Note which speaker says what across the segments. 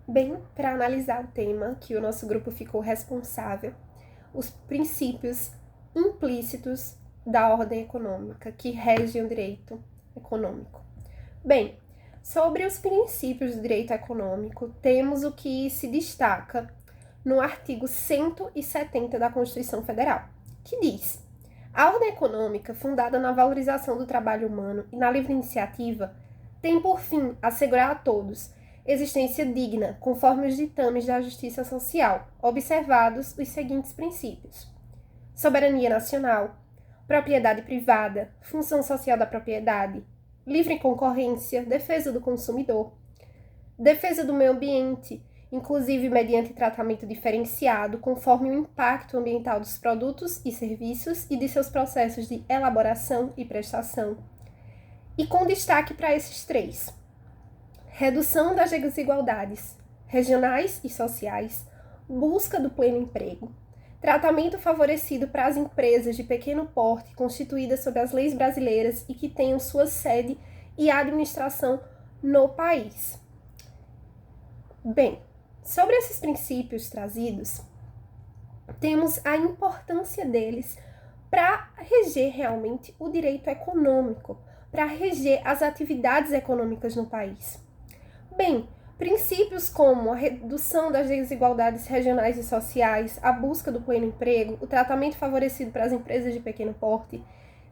Speaker 1: Bem, para analisar o tema que o nosso grupo ficou responsável, os princípios implícitos da ordem econômica que regem o direito econômico. Bem, sobre os princípios do direito econômico, temos o que se destaca no artigo 170 da Constituição Federal, que diz: a ordem econômica, fundada na valorização do trabalho humano e na livre iniciativa, tem por fim assegurar a todos existência digna, conforme os ditames da justiça social, observados os seguintes princípios: soberania nacional, propriedade privada, função social da propriedade, livre concorrência, defesa do consumidor, defesa do meio ambiente, inclusive mediante tratamento diferenciado, conforme o impacto ambiental dos produtos e serviços e de seus processos de elaboração e prestação. E com destaque para esses três: redução das desigualdades regionais e sociais, busca do pleno emprego, tratamento favorecido para as empresas de pequeno porte constituídas sob as leis brasileiras e que tenham sua sede e administração no país. Bem, sobre esses princípios trazidos, temos a importância deles para reger realmente o direito econômico, para reger as atividades econômicas no país. Bem, princípios como a redução das desigualdades regionais e sociais, a busca do pleno emprego, o tratamento favorecido para as empresas de pequeno porte,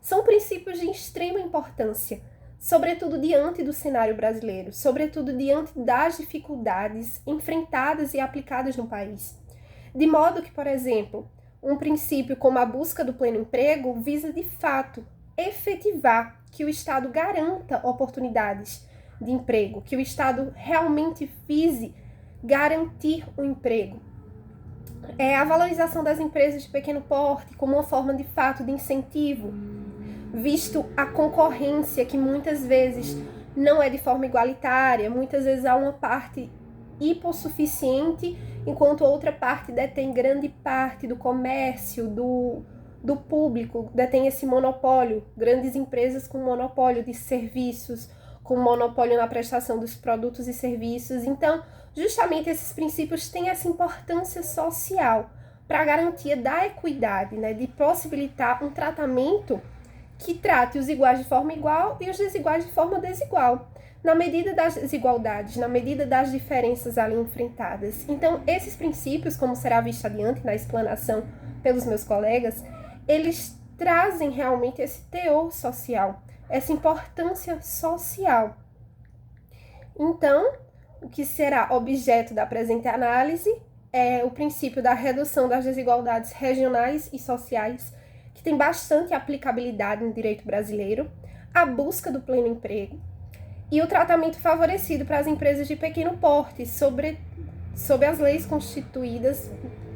Speaker 1: são princípios de extrema importância, sobretudo diante do cenário brasileiro, sobretudo diante das dificuldades enfrentadas e aplicadas no país. De modo que, por exemplo, um princípio como a busca do pleno emprego visa, de fato, efetivar que o Estado garanta oportunidades de emprego, que o Estado realmente vise garantir o emprego. A valorização das empresas de pequeno porte como uma forma, de fato, de incentivo, visto a concorrência que muitas vezes não é de forma igualitária, muitas vezes há uma parte hipossuficiente, enquanto outra parte detém grande parte do comércio, do público, detém esse monopólio, grandes empresas com monopólio de serviços, com monopólio na prestação dos produtos e serviços. Então, justamente esses princípios têm essa importância social para a garantia da equidade, né, de possibilitar um tratamento que trate os iguais de forma igual e os desiguais de forma desigual, na medida das desigualdades, na medida das diferenças ali enfrentadas. Então, esses princípios, como será visto adiante na explanação pelos meus colegas, eles trazem realmente esse teor social, essa importância social. Então, o que será objeto da presente análise é o princípio da redução das desigualdades regionais e sociais, que tem bastante aplicabilidade no direito brasileiro, a busca do pleno emprego e o tratamento favorecido para as empresas de pequeno porte sob as leis constituídas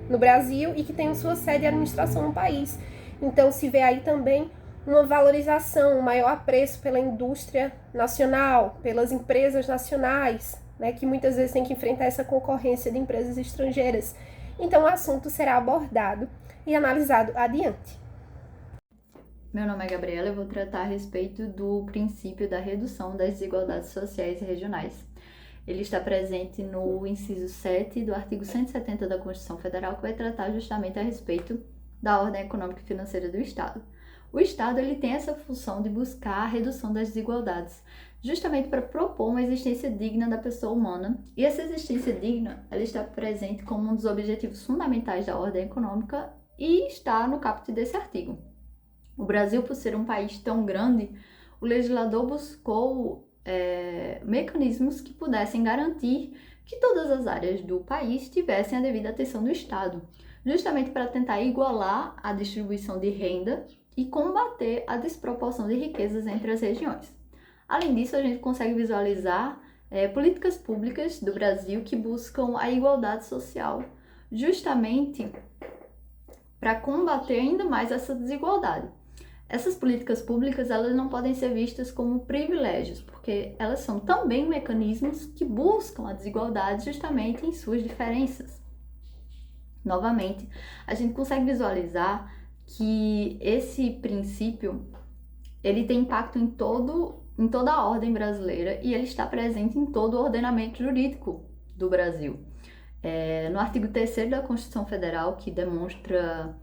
Speaker 1: no Brasil e que tenham sua sede e administração no país. Então, se vê aí também uma valorização, um maior apreço pela indústria nacional, pelas empresas nacionais, né, que muitas vezes tem que enfrentar essa concorrência de empresas estrangeiras. Então, o assunto será abordado e analisado adiante.
Speaker 2: Meu nome é Gabriela, eu vou tratar a respeito do princípio da redução das desigualdades sociais e regionais. Ele está presente no inciso 7 do artigo 170 da Constituição Federal, que vai tratar justamente a respeito da ordem econômica e financeira do Estado. O Estado ele tem essa função de buscar a redução das desigualdades, justamente para propor uma existência digna da pessoa humana. E essa existência digna ela está presente como um dos objetivos fundamentais da ordem econômica e está no caput desse artigo. O Brasil, por ser um país tão grande, o legislador buscou mecanismos que pudessem garantir que todas as áreas do país tivessem a devida atenção do Estado, justamente para tentar igualar a distribuição de renda e combater a desproporção de riquezas entre as regiões. Além disso, a gente consegue visualizar políticas públicas do Brasil que buscam a igualdade social, justamente para combater ainda mais essa desigualdade. Essas políticas públicas, elas não podem ser vistas como privilégios, porque elas são também mecanismos que buscam a desigualdade justamente em suas diferenças. Novamente, a gente consegue visualizar que esse princípio, ele tem impacto em toda a ordem brasileira e ele está presente em todo o ordenamento jurídico do Brasil. No artigo 3º da Constituição Federal, que demonstra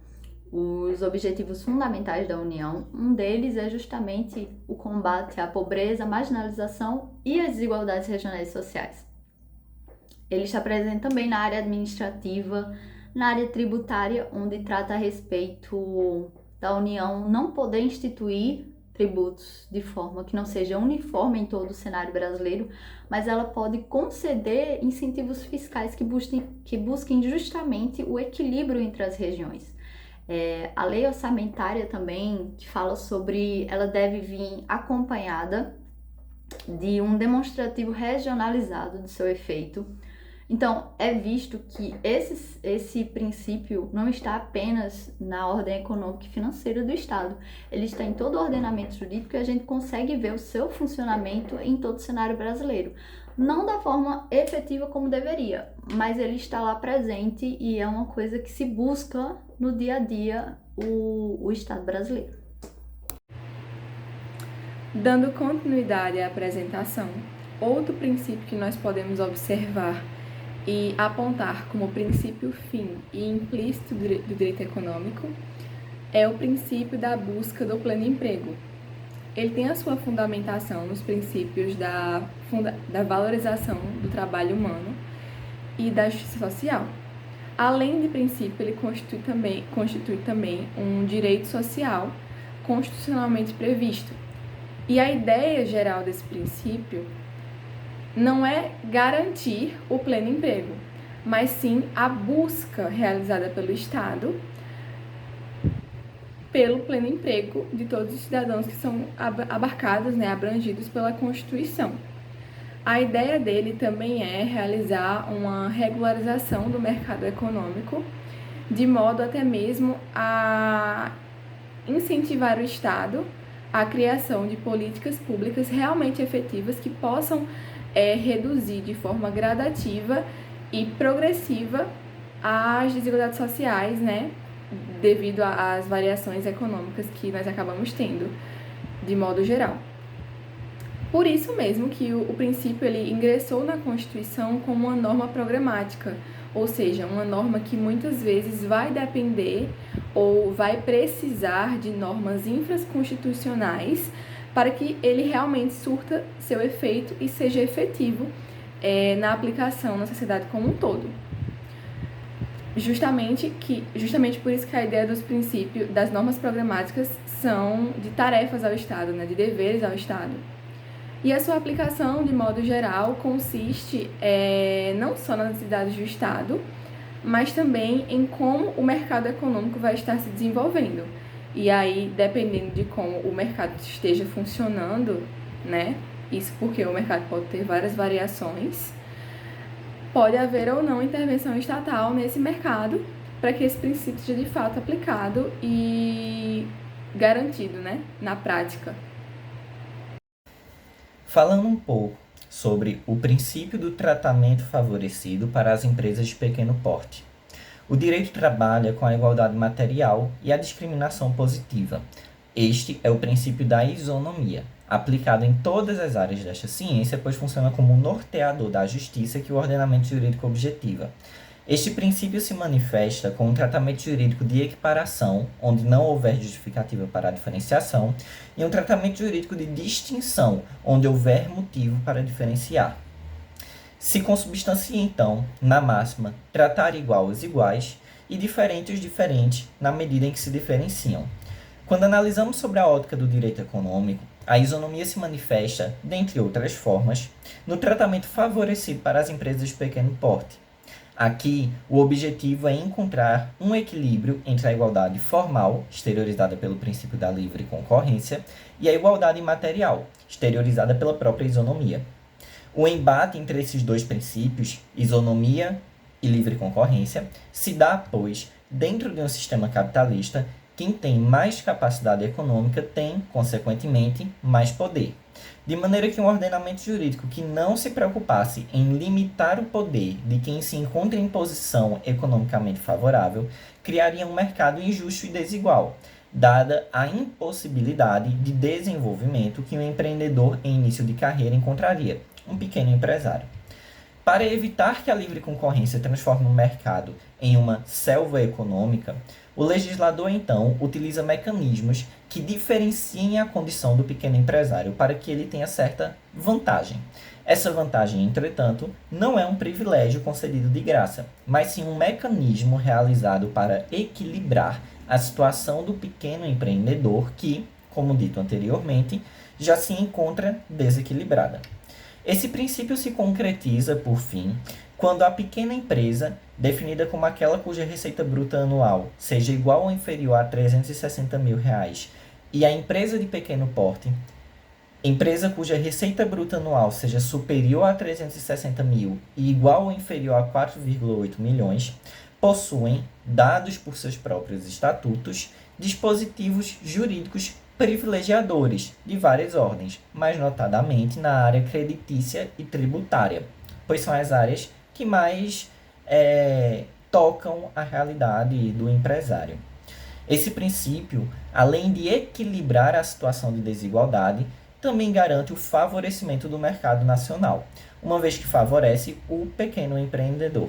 Speaker 2: os objetivos fundamentais da União, um deles é justamente o combate à pobreza, à marginalização e às desigualdades regionais e sociais. Ele está presente também na área administrativa, na área tributária, onde trata a respeito da União não poder instituir tributos de forma que não seja uniforme em todo o cenário brasileiro, mas ela pode conceder incentivos fiscais que busquem justamente o equilíbrio entre as regiões. A lei orçamentária também, que fala sobre, ela deve vir acompanhada de um demonstrativo regionalizado do seu efeito. Então, é visto que esse princípio não está apenas na ordem econômica e financeira do Estado, ele está em todo o ordenamento jurídico e a gente consegue ver o seu funcionamento em todo o cenário brasileiro. Não da forma efetiva como deveria, mas ele está lá presente e é uma coisa que se busca no dia a dia o Estado brasileiro.
Speaker 3: Dando continuidade à apresentação, outro princípio que nós podemos observar e apontar como princípio fim e implícito do direito econômico é o princípio da busca do pleno emprego. Ele tem a sua fundamentação nos princípios da valorização do trabalho humano e da justiça social. Além de princípio, ele constitui também um direito social constitucionalmente previsto. E a ideia geral desse princípio não é garantir o pleno emprego, mas sim a busca realizada pelo Estado pelo pleno emprego de todos os cidadãos que são abarcados, abrangidos pela Constituição. A ideia dele também é realizar uma regularização do mercado econômico, de modo até mesmo a incentivar o Estado à criação de políticas públicas realmente efetivas que possam reduzir de forma gradativa e progressiva as desigualdades sociais, devido às variações econômicas que nós acabamos tendo, de modo geral. Por isso mesmo que o princípio ele ingressou na Constituição como uma norma programática, ou seja, uma norma que muitas vezes vai depender ou vai precisar de normas infraconstitucionais para que ele realmente surta seu efeito e seja efetivo na aplicação na sociedade como um todo. Justamente por isso que a ideia dos princípios, das normas programáticas são de tarefas ao Estado, de deveres ao Estado. E a sua aplicação, de modo geral, consiste não só nas necessidades do Estado, mas também em como o mercado econômico vai estar se desenvolvendo. E aí, dependendo de como o mercado esteja funcionando, isso porque o mercado pode ter várias variações, pode haver ou não intervenção estatal nesse mercado para que esse princípio seja de fato aplicado e garantido, na prática.
Speaker 4: Falando um pouco sobre o princípio do tratamento favorecido para as empresas de pequeno porte. O direito trabalha com a igualdade material e a discriminação positiva. Este é o princípio da isonomia, aplicado em todas as áreas desta ciência, pois funciona como um norteador da justiça que o ordenamento jurídico objetiva. Este princípio se manifesta com um tratamento jurídico de equiparação, onde não houver justificativa para a diferenciação, e um tratamento jurídico de distinção, onde houver motivo para diferenciar. Se consubstancia, então, na máxima, tratar igual os iguais e diferente os diferentes na medida em que se diferenciam. Quando analisamos sobre a ótica do direito econômico, a isonomia se manifesta, dentre outras formas, no tratamento favorecido para as empresas de pequeno porte. Aqui, o objetivo é encontrar um equilíbrio entre a igualdade formal, exteriorizada pelo princípio da livre concorrência, e a igualdade imaterial, exteriorizada pela própria isonomia. O embate entre esses dois princípios, isonomia e livre concorrência, se dá, pois, dentro de um sistema capitalista, quem tem mais capacidade econômica tem, consequentemente, mais poder. De maneira que um ordenamento jurídico que não se preocupasse em limitar o poder de quem se encontra em posição economicamente favorável, criaria um mercado injusto e desigual, dada a impossibilidade de desenvolvimento que um empreendedor em início de carreira encontraria, um pequeno empresário. Para evitar que a livre concorrência transforme o mercado em uma selva econômica, o legislador, então, utiliza mecanismos que diferenciem a condição do pequeno empresário para que ele tenha certa vantagem. Essa vantagem, entretanto, não é um privilégio concedido de graça, mas sim um mecanismo realizado para equilibrar a situação do pequeno empreendedor que, como dito anteriormente, já se encontra desequilibrada. Esse princípio se concretiza, por fim, quando a pequena empresa, definida como aquela cuja receita bruta anual seja igual ou inferior a R$ 360 mil, e a empresa de pequeno porte, empresa cuja receita bruta anual seja superior a 360 mil e igual ou inferior a 4,8 milhões, possuem, dados por seus próprios estatutos, dispositivos jurídicos privilegiadores de várias ordens, mas notadamente na área creditícia e tributária, pois são as áreas que mais tocam a realidade do empresário. Esse princípio, além de equilibrar a situação de desigualdade, também garante o favorecimento do mercado nacional, uma vez que favorece o pequeno empreendedor.